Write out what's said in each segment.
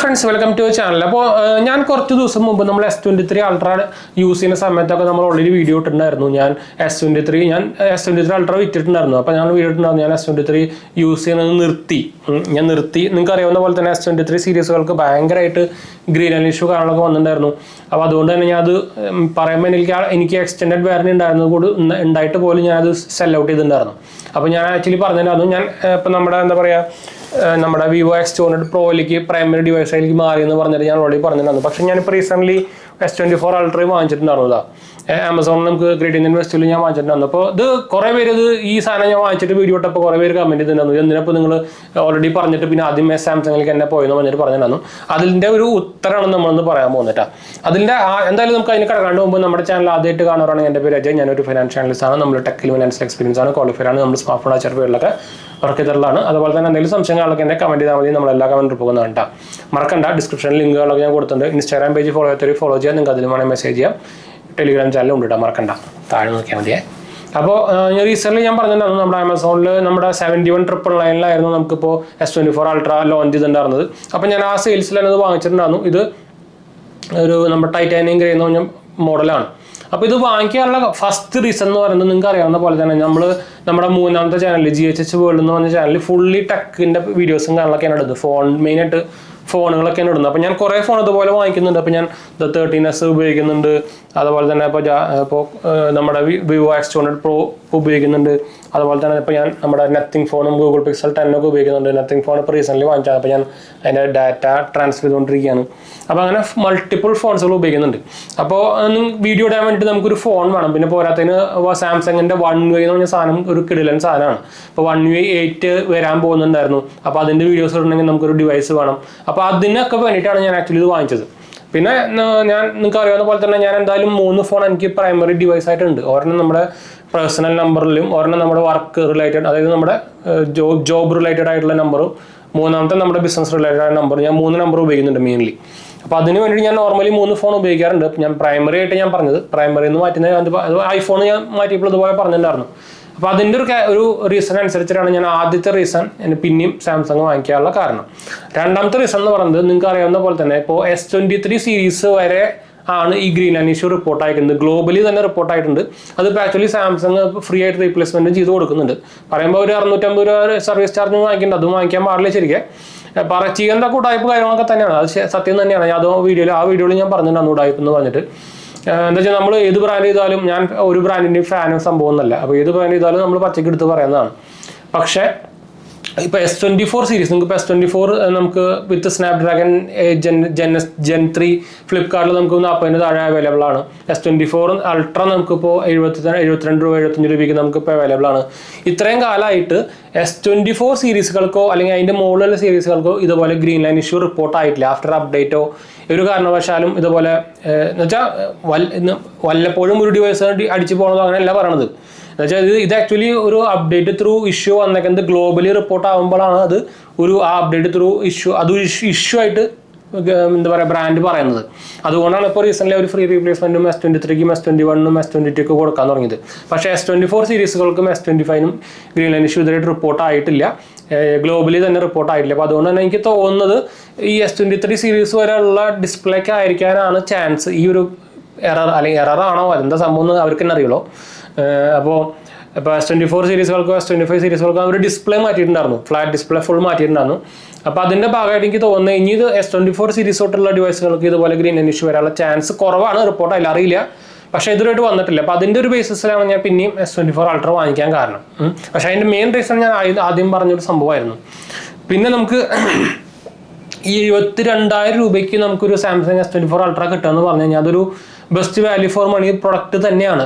Friends, welcome to channel. അപ്പോൾ ഞാൻ കുറച്ച് ദിവസം മുമ്പ് നമ്മൾ S23 അൾട്ര യൂസ് ചെയ്യുന്ന സമയത്തൊക്കെ നമ്മൾ ഓൾറെഡി വീഡിയോ ഇട്ടിട്ടുണ്ടായിരുന്നു. ഞാൻ S23 അൾട്ര വിറ്റിട്ടുണ്ടായിരുന്നു. അപ്പോൾ ഞാൻ വീഡിയോ ഇട്ടിട്ടുണ്ടായിരുന്നു ഞാൻ S23 യൂസ് ചെയ്യുന്നത് നിർത്തി. നിങ്ങൾക്ക് അറിയാവുന്ന പോലെ തന്നെ S23 സീരീസുകൾക്ക് ഭയങ്കരമായിട്ട് ഗ്രീൻ ലൈൻ ഇഷ്യൂ കാര്യങ്ങളൊക്കെ വന്നിട്ടുണ്ടായിരുന്നു. അപ്പോൾ അതുകൊണ്ട് തന്നെ ഞാൻ അത് പറയുമ്പോൾ എനിക്ക് എക്സ്റ്റെൻഡഡ് വാറന്റി ഉണ്ടായിട്ട് പോലും ഞാനത് സെൽ ഔട്ട് ചെയ്തിട്ടുണ്ടായിരുന്നു. അപ്പോൾ ഞാൻ ആക്ച്വലി പറഞ്ഞിട്ടുണ്ടായിരുന്നു ഞാൻ ഇപ്പം നമ്മുടെ Vivo X200 Proയിലേക്ക് പ്രൈമറി ഡിവൈസിലേക്ക് മാറി എന്ന് പറഞ്ഞിട്ട് ഞാൻ ഓൾറെഡി പറഞ്ഞിട്ടുണ്ടായിരുന്നു. പക്ഷേ ഞാനിപ്പോൾ റീസെൻ്റ്ലി S24 Ultra വാങ്ങിച്ചിട്ടുണ്ടായിരുന്നു. ആമസോണിൽ നമുക്ക് ഗ്രേറ്റ് ഇന്ത്യൻ ഫെസ്റ്റിവലിൽ ഞാൻ വാങ്ങിച്ചിട്ടുണ്ടായിരുന്നു. അപ്പോൾ ഇത് കുറേ പേര് ഈ സാധനം ഞാൻ വാങ്ങിച്ചിട്ട് വീഡിയോ ഇട്ടപ്പോൾ കുറേ പേര് കമൻറ്റ് ചെയ്തിട്ടുണ്ടായിരുന്നു, എന്തിനപ്പോൾ നിങ്ങൾ ഓൾറെഡി പറഞ്ഞിട്ട് പിന്നെ ആദ്യമേ സാംസങ്ങിലേക്ക് എന്നെ പോയെന്ന് പറഞ്ഞിട്ട് പറഞ്ഞിട്ടുണ്ടായിരുന്നു. അതിൻ്റെ ഒരു ഉത്തരമാണ് നമ്മളൊന്ന് പറയാൻ പോകുന്നിട്ടാ. എന്തായാലും നമുക്ക് അതിന് കടക്കാണ്ട് മുമ്പ് നമ്മുടെ ചാനൽ ആദ്യമായിട്ട് കാണുകയാണെങ്കിൽ എൻ്റെ പേര് അജയ്, ഞാനൊരു ഫൈനാൻഷ്യൽ അനലിസ്റ്റ് ആണ്. നമ്മൾ ടെക്കിൽ ഫൈനാൻഷ്യൽ എക്സ്പീരിയൻസ് ആണ്, ക്വാളിഫൈഡ് ആണ്. നമ്മൾ സ്മാർട്ട് ഫോൺ അച്ചർ പേരിലൊക്കെ വർക്ക് ചെയ്തിട്ടുള്ളതാണ്. അതുപോലെ തന്നെ എന്തെങ്കിലും സംശയങ്ങളൊക്കെ എന്നെ കമൻറ്റ് ചെയ്താൽ മതി, നമ്മളെല്ലാ കമൻറ്റ് പോകുന്നതാണ് കേട്ടോ. മറക്കണ്ട, ഡിസ്ക്രിപ്ഷനിൽ ലിങ്കുകളൊക്കെ ഞാൻ കൊടുത്തിട്ടുണ്ട്. ഇൻസ്റ്റാഗ്രാം പേജ് ഫോളോ ചെയ്യാം, നിങ്ങൾക്ക് അതിൽ വേണമെങ്കിൽ മെസ്സേജ് ചെയ്യാം. ടെലിഗ്രാം ചാനലും ഉണ്ട് കേട്ടോ, മറക്കണ്ട, താഴെ നോക്കിയാൽ മതിയേ. അപ്പോൾ റീസെൻ്റ്ലി ഞാൻ പറഞ്ഞിട്ടുണ്ടായിരുന്നു നമ്മുടെ ആമസോണിൽ നമ്മുടെ 71,999 നമുക്കിപ്പോൾ S24 Ultra ലോഞ്ച് ചെയ്തിട്ടുണ്ടായിരുന്നത്. അപ്പോൾ ഞാൻ ആ സെയിൽസിൽ തന്നെ ഇത് വാങ്ങിച്ചിട്ടുണ്ടായിരുന്നു. ഇത് നമ്മുടെ ടൈറ്റാനിയം ഗ്രേ എന്ന് പറഞ്ഞ മോഡലാണ്. അപ്പോൾ ഇത് വാങ്ങിക്കാനുള്ള ഫസ്റ്റ് റീസൺ എന്ന് പറയുന്നത് നിങ്ങൾക്ക് അറിയാവുന്ന പോലെ തന്നെ നമ്മുടെ മൂന്നാമത്തെ ചാനൽ GHH വേൾഡ് എന്ന് പറഞ്ഞ ചാനലിൽ ഫുള്ളി ടെക്കിൻ്റെ വീഡിയോസും കാര്യങ്ങളൊക്കെയാണ് ഇടുന്നത്. മെയിനായിട്ട് ഫോണുകളൊക്കെയാണ് ഇടുന്നത്. അപ്പോൾ ഞാൻ കുറേ ഫോൺ ഇതുപോലെ വാങ്ങിക്കുന്നുണ്ട്. അപ്പോൾ ഞാൻ 13S ഉപയോഗിക്കുന്നുണ്ട്. അതുപോലെ തന്നെ ഇപ്പോൾ നമ്മുടെ Vivo X200 Pro ഉപയോഗിക്കുന്നുണ്ട്. അതുപോലെ തന്നെ ഇപ്പോൾ ഞാൻ നമ്മുടെ നത്തിങ് ഫോണും Google Pixel 10 ഒക്കെ ഉപയോഗിക്കുന്നുണ്ട്. നത്തിങ് ഫോൺ ഇപ്പോൾ റീസെൻ്റ്ലി വാങ്ങിച്ചതാണ്. അപ്പോൾ ഞാൻ അതിൻ്റെ ഡാറ്റ ട്രാൻസ്ഫർ ചെയ്തുകൊണ്ടിരിക്കുകയാണ്. അപ്പോൾ അങ്ങനെ മൾട്ടിപ്പിൾ ഫോൺസുകൾ ഉപയോഗിക്കുന്നുണ്ട്. അപ്പോൾ വീഡിയോ ഇടാൻ വേണ്ടിയിട്ട് നമുക്കൊരു ഫോൺ വേണം. പിന്നെ പോരാത്തതിന് സാംസങ്ങിൻ്റെ 1UI എന്ന് പറഞ്ഞ സാധനം ഒരു കിടിലൻ സാധനമാണ്. ഇപ്പോൾ 1UI 8 വരാൻ പോകുന്നുണ്ടായിരുന്നു. അപ്പോൾ അതിൻ്റെ വീഡിയോസ് ഇടണമെങ്കിൽ നമുക്കൊരു ഡിവൈസ് വേണം. അപ്പോൾ അതിനൊക്കെ വേണ്ടിയിട്ടാണ് ഞാൻ ആക്ച്വലി ഇത് വാങ്ങിച്ചത്. പിന്നെ നിങ്ങൾക്ക് അറിയാവുന്ന പോലെ തന്നെ ഞാൻ എന്തായാലും 3 ഫോൺ എനിക്ക് പ്രൈമറി ഡിവൈസ് ആയിട്ടുണ്ട്. ഒരെണ്ണം നമ്മുടെ പേഴ്സണൽ നമ്പറിലും, ഒരെണ്ണം നമ്മുടെ വർക്ക് റിലേറ്റഡ്, അതായത് നമ്മുടെ ജോബ് റിലേറ്റഡ് ആയിട്ടുള്ള നമ്പറും, മൂന്നാമത്തെ നമ്മുടെ ബിസിനസ് റിലേറ്റഡ് ആയ നമ്പർ. ഞാൻ 3 നമ്പർ ഉപയോഗിക്കുന്നുണ്ട് മെയിൻലി. അപ്പോൾ അതിന് വേണ്ടി ഞാൻ നോർമലി 3 ഫോൺ ഉപയോഗിക്കാറുണ്ട്. ഞാൻ പ്രൈമറി ആയിട്ട് ഞാൻ പറഞ്ഞത്, പ്രൈമറി എന്ന് മാറ്റുന്നത് ഐഫോൺ ഞാൻ മാറ്റിയപ്പോൾ ഇതുപോലെ പറഞ്ഞിട്ടുണ്ടായിരുന്നു. അപ്പോൾ അതിൻ്റെ ഒരു റീസൺ അനുസരിച്ചിട്ടാണ് ഞാൻ ആദ്യത്തെ റീസൺ പിന്നെയും സാംസങ് വാങ്ങിക്കാനുള്ള കാരണം. രണ്ടാമത്തെ റീസൺ എന്ന് പറയുന്നത് നിങ്ങൾക്ക് അറിയാവുന്ന പോലെ തന്നെ ഇപ്പോൾ S23 സീരീസ് വരെ ആണ് ഈ ഗ്രീൻ ലൈൻ ഇഷ്യൂ റിപ്പോർട്ട് ആയിരിക്കുന്നത്. ഗ്ലോബലി തന്നെ റിപ്പോർട്ട് ആയിട്ടുണ്ട്. അതിപ്പോൾ ആക്ച്വലി സാംസങ് ഫ്രീ ആയിട്ട് റീപ്ലേസ്മെൻറ്റ് ചെയ്ത് കൊടുക്കുന്നുണ്ട്. പറയുമ്പോൾ ഒരു 650 രൂപ സർവീസ് ചാർജ് വാങ്ങിക്കുന്നുണ്ട്. അതും വാങ്ങിക്കാൻ പാടില്ല ശരിക്കും. ചെയ്യേണ്ട ഉടായ്പ് കാര്യങ്ങളൊക്കെ തന്നെയാണ്, അത് സത്യം തന്നെയാണ്. ഞാൻ ആ വീഡിയോയിൽ ഞാൻ പറഞ്ഞിട്ടുണ്ടായിരുന്നു ഉടായ്പ് എന്ന് പറഞ്ഞിട്ട്. എന്താ വെച്ചാൽ നമ്മൾ ഏത് ബ്രാൻഡ് ചെയ്താലും, ഞാൻ ഒരു ബ്രാൻഡിൻ്റെയും ഫാനും സംഭവം എന്നല്ല. അപ്പോൾ ഏത് ബ്രാൻഡ് ചെയ്താലും നമ്മൾ പച്ചയ്ക്ക് എടുത്ത് പറയുന്നതാണ്. പക്ഷേ ഇപ്പോൾ S24 സീരീസ് നിങ്ങൾക്ക് S24 നമുക്ക് വിത്ത് സ്നാപ്ഡ്രാഗൺ Gen 3 ഫ്ലിപ്കാർട്ടിൽ നമുക്ക് 40 താഴെ അവൈലബിൾ ആണ്. S24 അൾട്ര നമുക്കിപ്പോൾ 72 രൂപ 75 രൂപയ്ക്ക് നമുക്കിപ്പോൾ അവൈലബിൾ ആണ്. ഇത്രയും കാലമായിട്ട് S24 സീരീസുകൾക്കോ അല്ലെങ്കിൽ അതിൻ്റെ മുകളിലുള്ള സീരീസുകൾക്കോ ഇതുപോലെ ഗ്രീൻ ലൈൻ ഇഷ്യൂ റിപ്പോർട്ട് ആയിട്ടില്ല. ആഫ്റ്റർ അപ്ഡേറ്റോ ഒരു കാരണവശാലും ഇതുപോലെ എന്നുവെച്ചാൽ വല്ലപ്പോഴും ഒരു ഡിവൈസ് അടിച്ചു പോകണതോ അങ്ങനെയല്ല പറയണത്. എന്നുവെച്ചാൽ ഇത് ആക്ച്വലി ഒരു അപ്ഡേറ്റ് ത്രൂ ഇഷ്യൂ വന്നേക്കുന്നത് ഗ്ലോബലി റിപ്പോർട്ട് ആകുമ്പോഴാണ് അത് ആ അപ്ഡേറ്റ് ത്രൂ ഇഷ്യൂ ആയിട്ട് എന്താ പറയുക ബ്രാൻഡ് പറയുന്നത്. അതുകൊണ്ടാണ് ഇപ്പോൾ റീസെൻ്റ്ലി ഒരു ഫ്രീ റീപ്ലേസ്മെൻറ്റും S23ക്കും S21നും S22ക്കും കൊടുക്കാൻ തുടങ്ങിയത്. പക്ഷേ S24 സീരീസുകൾക്കും S25നും ഗ്രീൻ ലൈൻ ഇഷ്യൂ ഇതുവരെയായിട്ട് റിപ്പോർട്ട് ആയിട്ടില്ല. ഗ്ലോബലി തന്നെ റിപ്പോർട്ട് ആയിട്ടില്ല. അപ്പോൾ അതുകൊണ്ട് തന്നെ എനിക്ക് തോന്നുന്നത് ഈ S23 സീരീസ് വരെയുള്ള ഡിസ്പ്ലേക്ക് ആയിരിക്കാനാണ് ചാൻസ്. ഈ ഒരു അല്ലെങ്കിൽ എററാണോ അതെന്താ സംഭവം എന്ന് അവർക്ക് തന്നെ അറിയുള്ളൂ. അപ്പോൾ S24 സീരീസുകൾക്കോ S25 സീരീസുകൾക്കോ അവർ ഡിസ്പ്ലേ മാറ്റിയിട്ടുണ്ടായിരുന്നു, ഫ്ലാറ്റ് ഡിസ്പ്ലേ ഫുൾ മാറ്റിയിട്ടുണ്ടായിരുന്നു. അപ്പോൾ അതിൻ്റെ ഭാഗമായിട്ട് എനിക്ക് തോന്നുന്നത് ഇനി ഇത് S24 സീരീസ് തൊട്ടുള്ള ഡിവൈസുകൾക്ക് ഇതുപോലെ ഗ്രീൻ ലൈൻ ഇഷ്യൂ വരാനുള്ള ചാൻസ് കുറവാണ്. റിപ്പോർട്ട് അതിൽ അറിയില്ല, പക്ഷേ ഇതുവരെയായിട്ട് വന്നിട്ടില്ല. അപ്പോൾ അതിൻ്റെ ഒരു ബേസിസിലാണ് ഞാൻ പിന്നെയും S24 Ultra വാങ്ങിക്കാൻ കാരണം. പക്ഷേ അതിൻ്റെ മെയിൻ റീസൺ ഞാൻ ആദ്യം പറഞ്ഞൊരു സംഭവമായിരുന്നു. പിന്നെ നമുക്ക് ഈ 72,000 രൂപയ്ക്ക് നമുക്കൊരു സാംസങ് S24 Ultra കിട്ടുമെന്ന് പറഞ്ഞു കഴിഞ്ഞാൽ അതൊരു best value for money product തന്നെയാണ്.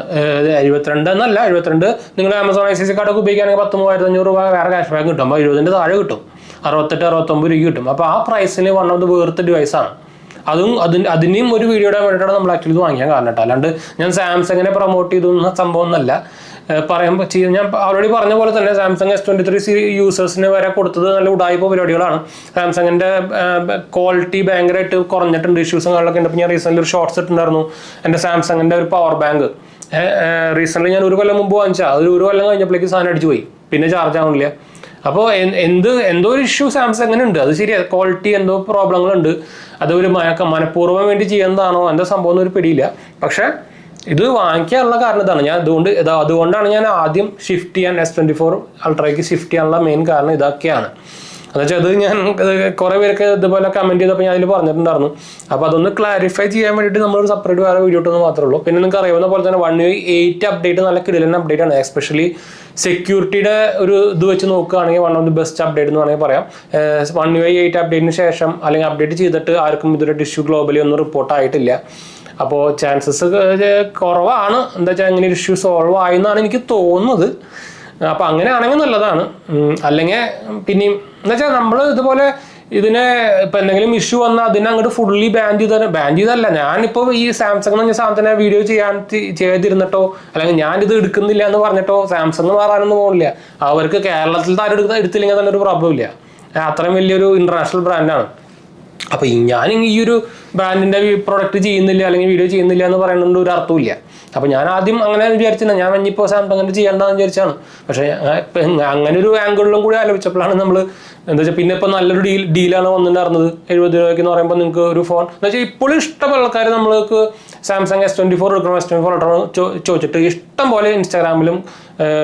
72 എന്നല്ല, 72 നിങ്ങൾ ആമസോൺ ICC കാർഡൊക്കെ ഉപയോഗിക്കുകയാണെങ്കിൽ 13,500 രൂപ വേറെ ക്യാഷ് ബാക്ക് കിട്ടും. അപ്പോൾ 20ൻ്റെ താഴെ കിട്ടും, 68-69 രൂപ കിട്ടും. അപ്പോൾ ആ പ്രൈസിന് വൺ ഓഫ് ദ വേർത്ത് ഡിവൈസാണ്. അതിനെയും ഒരു വീഡിയോയുടെ വേണ്ടിയിട്ടാണ് നമ്മൾ ആക്ച്വലി ഇത് വാങ്ങിക്കാൻ കാരണം കേട്ടോ. അല്ലാണ്ട് ഞാൻ സാംസങ്ങിനെ പ്രൊമോട്ട് ചെയ്തൊന്നും സംഭവം എന്നല്ല. ഞാൻ ഓൾറെഡി പറഞ്ഞ പോലെ തന്നെ സാംസങ് S23 യൂസേഴ്സിന് വരെ കൊടുത്തത് നല്ല ഉടായ്പ പരിപാടികളാണ്. സാംസങ്ങിൻ്റെ ക്വാളിറ്റി ഭയങ്കരമായിട്ട് കുറഞ്ഞിട്ടുണ്ട്, ഇഷ്യൂസും കാര്യങ്ങളൊക്കെ ഉണ്ട്. അപ്പോൾ ഞാൻ റീസെൻ്റ്ലി ഒരു ഷോർട്ട്സ് ഇട്ടുണ്ടായിരുന്നു എൻ്റെ സാംസങ്ങിൻ്റെ ഒരു പവർ ബാങ്ക്. റീസെൻ്റ്ലി ഞാൻ 1 കൊല്ലം മുമ്പ് വാങ്ങിച്ചാൽ ഒരു കൊല്ലം കഴിഞ്ഞപ്പോഴേക്ക് സാധനം അടിച്ചു പോയി, പിന്നെ ചാർജ് ആവുന്നില്ല. അപ്പോൾ എന്തോ ഒരു ഇഷ്യൂ സാംസങ്ങിന് ഉണ്ട്, അത് ശരിയാണ്. ക്വാളിറ്റി എന്തോ പ്രോബ്ലങ്ങളുണ്ട്, അത് ഒരു മനഃപൂർവ്വം വേണ്ടി ചെയ്യുന്നതാണോ എന്താ സംഭവം എന്നൊരു പിടിയില്ല. പക്ഷേ ഇത് വാങ്ങിക്കാനുള്ള കാരണം ഇതാണ്. അതുകൊണ്ടാണ് ഞാൻ ആദ്യം ഷിഫ്റ്റ് ചെയ്യാൻ S24 അൾട്രയ്ക്ക് ഷിഫ്റ്റ് ചെയ്യാനുള്ള മെയിൻ കാരണം ഇതൊക്കെയാണ്. എന്നുവെച്ചാൽ അത് ഞാൻ കുറേ പേരൊക്കെ ഇതുപോലെ കമൻറ്റ് ചെയ്തപ്പോൾ ഞാൻ അതിൽ പറഞ്ഞിട്ടുണ്ടായിരുന്നു. അപ്പോൾ അതൊന്ന് ക്ലാരിഫൈ ചെയ്യാൻ വേണ്ടിയിട്ട് നമ്മളൊരു സെപ്പറേറ്റ് വേറെ വീഡിയോ ഇട്ടെന്ന് മാത്രമേ ഉള്ളൂ. പിന്നെ നിങ്ങൾക്ക് അറിയാവുന്ന പോലെ തന്നെ 1 UI 8 അപ്ഡേറ്റ് നല്ല കിടിലൻ അപ്ഡേറ്റ് ആണ്. എസ്പെഷ്യലി സെക്യൂരിറ്റിയുടെ ഒരു ഇത് വെച്ച് നോക്കുകയാണെങ്കിൽ one of the best update എന്ന് വേണമെങ്കിൽ പറയാം. 1 UI 8 അപ്ഡേറ്റിന് ശേഷം അല്ലെങ്കിൽ അപ്ഡേറ്റ് ചെയ്തിട്ട് ആർക്കും ഇതൊരു ഇഷ്യൂ ഗ്ലോബലി ഒന്നും റിപ്പോർട്ട് ആയിട്ടില്ല. അപ്പോൾ ചാൻസസ് കുറവാണ്. എന്താ വെച്ചാൽ അങ്ങനെ ഒരു ഇഷ്യൂ സോൾവ് ആയി എന്നാണ് എനിക്ക് തോന്നുന്നത്. അപ്പോൾ അങ്ങനെ ആണെങ്കിൽ നല്ലതാണ്. അല്ലെങ്കിൽ പിന്നെയും എന്ന് വെച്ചാൽ നമ്മൾ ഇതുപോലെ ഇതിനെ ഇപ്പം എന്തെങ്കിലും ഇഷ്യൂ വന്നാൽ അതിനെ അങ്ങോട്ട് ഫുള്ളി ബാൻ ചെയ്തല്ല. ഞാനിപ്പോൾ ഈ സാംസങ് എന്ന് പറഞ്ഞ സാധനത്തിനെ വീഡിയോ ചെയ്തിരുന്നിട്ടോ അല്ലെങ്കിൽ ഞാനിത് എടുക്കുന്നില്ല എന്ന് പറഞ്ഞിട്ടോ സാംസങ് മാറാനൊന്നും പോകില്ല. അവർക്ക് കേരളത്തിൽ താരം എടുത്തില്ലെങ്കിൽ തന്നെ ഒരു പ്രോബ്ലം ഇല്ല. അത്രയും വലിയൊരു ഇന്റർനാഷണൽ ബ്രാൻഡാണ്. അപ്പോൾ ഞാൻ ഈ ഒരു ബ്രാൻഡിൻ്റെ പ്രൊഡക്റ്റ് ചെയ്യുന്നില്ല അല്ലെങ്കിൽ വീഡിയോ ചെയ്യുന്നില്ല എന്ന് പറയുന്നത് ഒരു അർത്ഥമില്ല. അപ്പോൾ ഞാൻ ആദ്യം അങ്ങനെ വിചാരിച്ചില്ല, ഞാൻ ഇനിയിപ്പോൾ സാംസങ്ങിൻ്റെ ചെയ്യേണ്ടതെന്ന് വിചാരിച്ചാണ്. പക്ഷേ അങ്ങനെ ഒരു ആംഗിളിലും കൂടി ആലോചിച്ചപ്പോഴാണ് നമ്മൾ എന്താ വെച്ചാൽ പിന്നെ ഇപ്പോൾ നല്ലൊരു ഡീലാണ് വന്നിട്ടുണ്ടായിരുന്നത്. 70 രൂപയ്ക്ക് എന്ന് പറയുമ്പോൾ നിങ്ങൾക്ക് ഒരു ഫോൺ എന്ന് വെച്ചാൽ ഇപ്പോഴും ഇഷ്ടമുള്ള ആൾക്കാർ നമ്മൾക്ക് സാംസങ് S24 എടുക്കണം, S24 എടുക്കണം ചോദിച്ചിട്ട് ഇഷ്ടം പോലെ ഇൻസ്റ്റാഗ്രാമിലും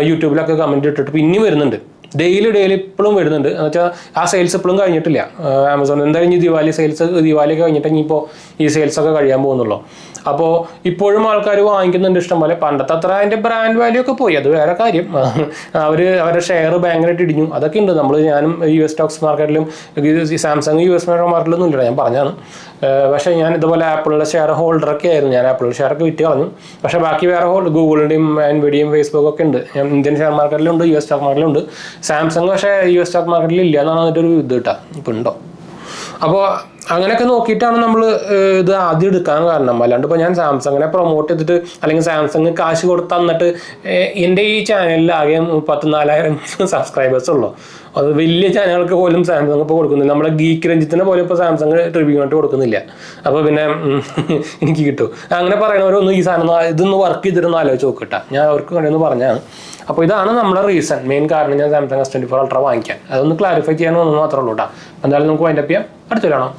യൂട്യൂബിലൊക്കെ കമൻറ്റ് ഇട്ടിട്ട് പിന്നെയും വരുന്നുണ്ട്. ഡെയിലി ഇപ്പോഴും വരുന്നുണ്ട്. എന്ന് വെച്ചാൽ ആ സെയിൽസ് ഇപ്പോഴും കഴിഞ്ഞിട്ടില്ല. ആമസോൺ എന്തായാലും ഇനി ദിവാലി കഴിഞ്ഞിട്ട് ഇനിയിപ്പോൾ ഈ സെയിൽസൊക്കെ കഴിയാൻ പോകുന്നുള്ളൂ. അപ്പോൾ ഇപ്പോഴും ആൾക്കാർ വാങ്ങിക്കുന്നുണ്ട് ഇഷ്ടം പോലെ. പണ്ടത്തെ അത്ര അതിൻ്റെ ബ്രാൻഡ് വാല്യൂ ഒക്കെ പോയി, അത് വേറെ കാര്യം. അവരുടെ ഷെയർ ഭയങ്കരമായിട്ട് ഇടിഞ്ഞു, അതൊക്കെ ഉണ്ട്. ഞാനും US സ്റ്റോക്സ് മാർക്കറ്റിലും സാംസങ് US മാർക്കറ്റിലൊന്നും ഇല്ല, ഞാൻ പറഞ്ഞാണ്. പക്ഷേ ഞാൻ ഇതുപോലെ ആപ്പിളിൻ്റെ ഷെയർ ഹോൾഡറൊക്കെ ആയിരുന്നു. ഞാൻ ആപ്പിളിൻ്റെ ഷെയറൊക്കെ വിറ്റ് കളഞ്ഞു. പക്ഷേ ബാക്കി വേറെ ഗൂഗിളിൻ്റെയും Nvidia'യും ഫേസ്ബുക്കും ഒക്കെ ഉണ്ട്. ഞാൻ ഇന്ത്യൻ ഷെയർ മാർക്കറ്റിലുണ്ട്, US സ്റ്റോക്ക് മാർക്കറ്റിലുണ്ട്. സാംസങ് പക്ഷേ US സ്റ്റോക്ക് മാർക്കറ്റിൽ ഇല്ല എന്നാണ് അതിൻ്റെ ഒരു ഇത് കിട്ടുക, ഇപ്പം ഉണ്ടോ. അപ്പോൾ അങ്ങനെയൊക്കെ നോക്കിയിട്ടാണ് നമ്മൾ ഇത് ആദ്യം എടുക്കാൻ കാരണം. അല്ലാണ്ട് ഇപ്പോൾ ഞാൻ സാംസങ്ങിനെ പ്രൊമോട്ട് ചെയ്തിട്ട് അല്ലെങ്കിൽ സാംസങ് കാശ് കൊടുത്ത് തന്നിട്ട് എൻ്റെ ഈ ചാനലിൽ ആകെ 34,000 സബ്സ്ക്രൈബേഴ്സ് ഉള്ളൂ. അത് വലിയ ചാനലുകൾക്ക് പോലും സാംസങ് ഇപ്പോൾ കൊടുക്കുന്നില്ല. നമ്മുടെ ഗീക്ക് രഞ്ജിത്തിന് പോലും ഇപ്പോൾ സാംസങ് റിവ്യൂ ആയിട്ട് കൊടുക്കുന്നില്ല. അപ്പോൾ പിന്നെ എനിക്ക് കിട്ടും. അങ്ങനെ പറയണവരൊന്നും ഈ സാധനം ഇതൊന്ന് വർക്ക് ചെയ്തിട്ടൊന്ന് ആലോചിച്ച് നോക്കട്ടെ, ഞാൻ അവർക്ക് വേണ്ടിയൊന്ന് പറഞ്ഞാണ്. അപ്പോൾ ഇതാണ് നമ്മുടെ റീസൺ, മെയിൻ കാരണം ഞാൻ സാംസങ് S24 അൾട്ര വാങ്ങിക്കാൻ. അതൊന്ന് ക്ലാരിഫൈ ചെയ്യാൻ വന്നു മാത്രമേ ഉള്ളൂ കേട്ടോ. എന്തായാലും നമുക്ക് വൈൻഡപ്പ് ചെയ്യാം. അടുത്ത കാണാം.